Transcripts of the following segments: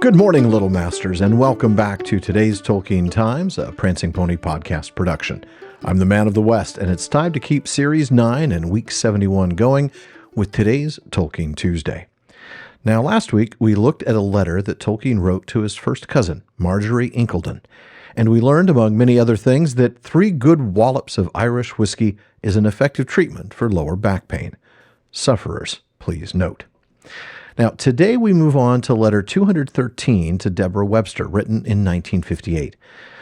Good morning, Little Masters, and welcome back to today's Tolkien Times, a Prancing Pony podcast production. I'm the Man of the West, and it's time to keep Series 9 and Week 71 going with today's Tolkien Tuesday. Now, last week, we looked at a letter that Tolkien wrote to his first cousin, Marjorie Inkledon, and we learned, among many other things, that 3 good wallops of Irish whiskey is an effective treatment for lower back pain. Sufferers, please note. Now, today we move on to letter 213 to Deborah Webster, written in 1958.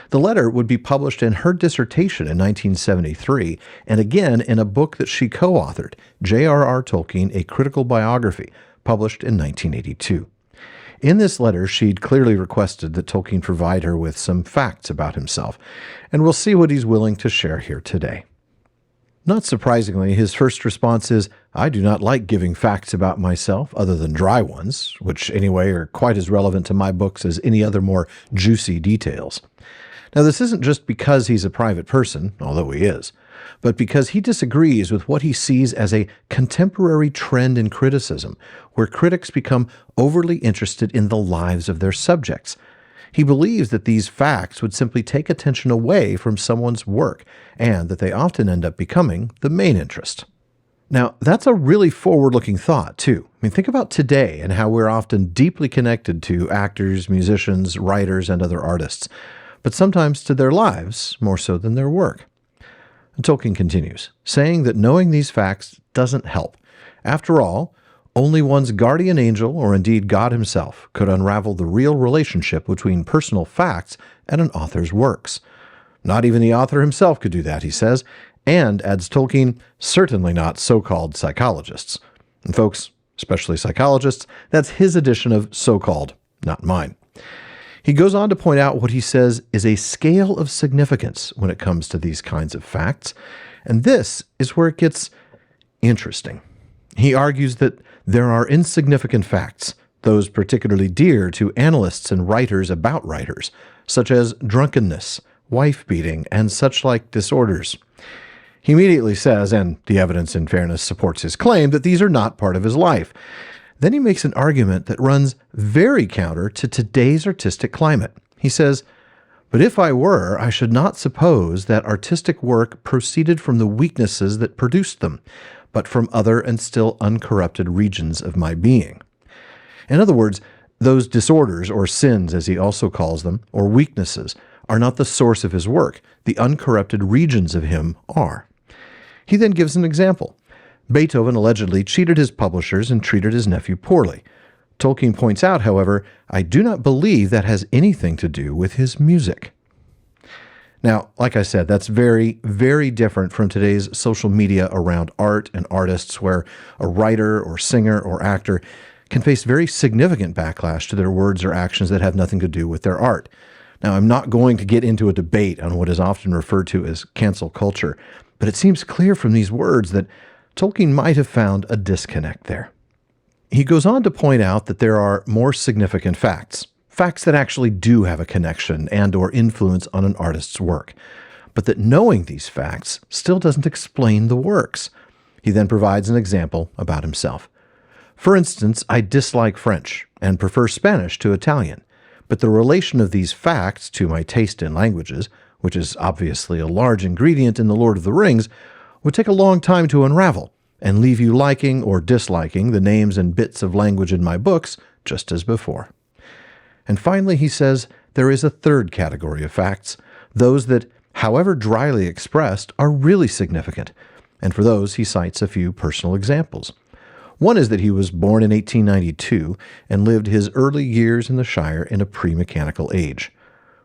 The letter would be published in her dissertation in 1973, and again in a book that she co-authored, J.R.R. Tolkien, A Critical Biography, published in 1982. In this letter, she'd clearly requested that Tolkien provide her with some facts about himself, and we'll see what he's willing to share here today. Not surprisingly, his first response is, I do not like giving facts about myself other than dry ones, which anyway are quite as relevant to my books as any other more juicy details. Now, this isn't just because he's a private person, although he is, but because he disagrees with what he sees as a contemporary trend in criticism, where critics become overly interested in the lives of their subjects. He believes that these facts would simply take attention away from someone's work, and that they often end up becoming the main interest. Now, that's a really forward-looking thought, too. I mean, think about today and how we're often deeply connected to actors, musicians, writers, and other artists, but sometimes to their lives more so than their work. And Tolkien continues, saying that knowing these facts doesn't help. After all, only one's guardian angel, or indeed God himself, could unravel the real relationship between personal facts and an author's works. Not even the author himself could do that, he says, and, adds Tolkien, certainly not so-called psychologists. And folks, especially psychologists, that's his edition of so-called, not mine. He goes on to point out what he says is a scale of significance when it comes to these kinds of facts, and this is where it gets interesting. He argues that there are insignificant facts, those particularly dear to analysts and writers about writers, such as drunkenness, wife-beating, and such-like disorders. He immediately says, and the evidence in fairness supports his claim, that these are not part of his life. Then he makes an argument that runs very counter to today's artistic climate. He says, but if I were, I should not suppose that artistic work proceeded from the weaknesses that produced them, but from other and still uncorrupted regions of my being. In other words, those disorders, or sins as he also calls them, or weaknesses, are not the source of his work. The uncorrupted regions of him are. He then gives an example. Beethoven allegedly cheated his publishers and treated his nephew poorly. Tolkien points out, however, I do not believe that has anything to do with his music. Now, like I said, that's very, very different from today's social media around art and artists, where a writer or singer or actor can face very significant backlash to their words or actions that have nothing to do with their art. Now, I'm not going to get into a debate on what is often referred to as cancel culture, but it seems clear from these words that Tolkien might have found a disconnect there. He goes on to point out that there are more significant facts that actually do have a connection and or influence on an artist's work, but that knowing these facts still doesn't explain the works. He then provides an example about himself. For instance, I dislike French and prefer Spanish to Italian, but the relation of these facts to my taste in languages, which is obviously a large ingredient in The Lord of the Rings, would take a long time to unravel and leave you liking or disliking the names and bits of language in my books just as before. And finally, he says, there is a third category of facts, those that, however dryly expressed, are really significant, and for those he cites a few personal examples. One is that he was born in 1892 and lived his early years in the Shire in a pre-mechanical age.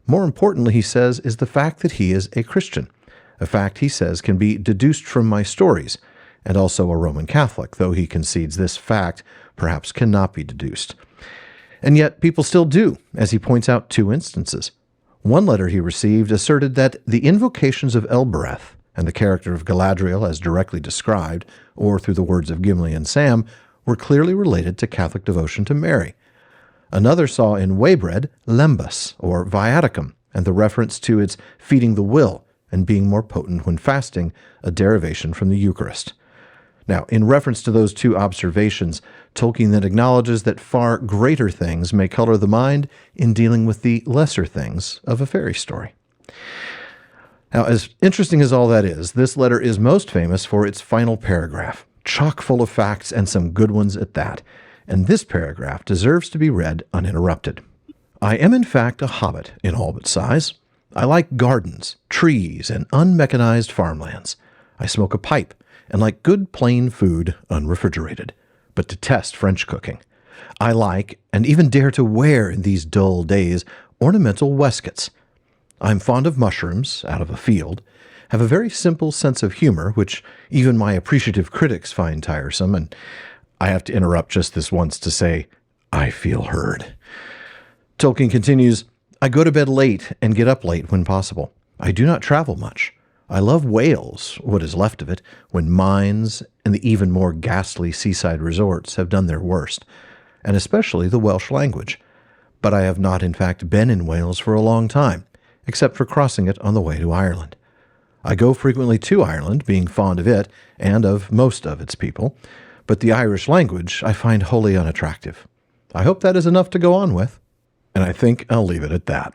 More importantly, he says, is the fact that he is a Christian, a fact he says can be deduced from my stories, and also a Roman Catholic, though he concedes this fact perhaps cannot be deduced. And yet people still do, as he points out 2 instances. One letter he received asserted that the invocations of Elbereth and the character of Galadriel as directly described, or through the words of Gimli and Sam, were clearly related to Catholic devotion to Mary. Another saw in Waybread lembus, or viaticum, and the reference to its feeding the will and being more potent when fasting, a derivation from the Eucharist. Now, in reference to those 2 observations, Tolkien then acknowledges that far greater things may color the mind in dealing with the lesser things of a fairy story. Now, as interesting as all that is, this letter is most famous for its final paragraph, chock full of facts and some good ones at that. And this paragraph deserves to be read uninterrupted. I am in fact a hobbit in all but size. I like gardens, trees, and unmechanized farmlands. I smoke a pipe and like good plain food unrefrigerated, but detest French cooking. I like, and even dare to wear in these dull days, ornamental waistcoats. I'm fond of mushrooms out of a field, have a very simple sense of humor, which even my appreciative critics find tiresome, and I have to interrupt just this once to say, I feel heard. Tolkien continues, I go to bed late and get up late when possible. I do not travel much. I love Wales, what is left of it, when mines and the even more ghastly seaside resorts have done their worst, and especially the Welsh language. But I have not in fact been in Wales for a long time, except for crossing it on the way to Ireland. I go frequently to Ireland, being fond of it and of most of its people, but the Irish language I find wholly unattractive. I hope that is enough to go on with, and I think I'll leave it at that.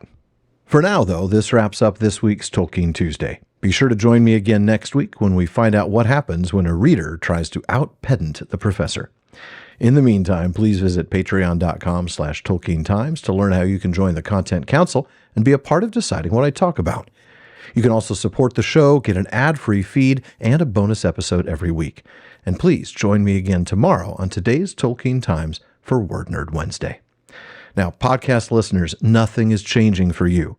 For now, though, this wraps up this week's Tolkien Tuesday. Be sure to join me again next week when we find out what happens when a reader tries to out-pedant the professor. In the meantime, please visit patreon.com/TolkienTimes to learn how you can join the Content Council and be a part of deciding what I talk about. You can also support the show, get an ad-free feed, and a bonus episode every week. And please join me again tomorrow on today's Tolkien Times for Word Nerd Wednesday. Now, podcast listeners, nothing is changing for you.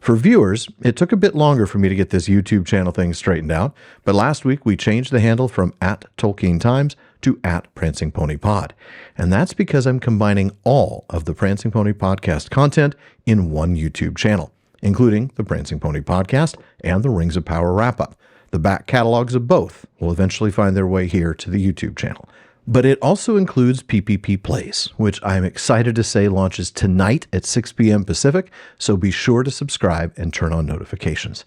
For viewers, it took a bit longer for me to get this YouTube channel thing straightened out, but last week we changed the handle from @TolkienTimes to @PrancingPonyPod. And that's because I'm combining all of the Prancing Pony Podcast content in one YouTube channel, including the Prancing Pony Podcast and the Rings of Power Wrap-Up. The back catalogs of both will eventually find their way here to the YouTube channel. But it also includes PPP Plays, which I'm excited to say launches tonight at 6 p.m. Pacific, so be sure to subscribe and turn on notifications.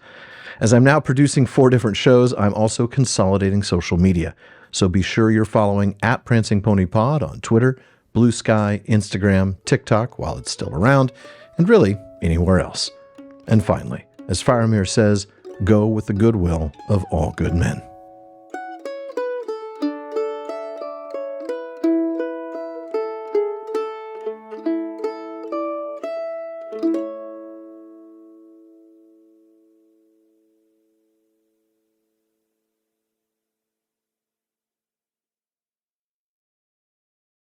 As I'm now producing 4 different shows, I'm also consolidating social media, so be sure you're following @PrancingPonyPod on Twitter, Blue Sky, Instagram, TikTok while it's still around, and really anywhere else. And finally, as Faramir says, go with the goodwill of all good men.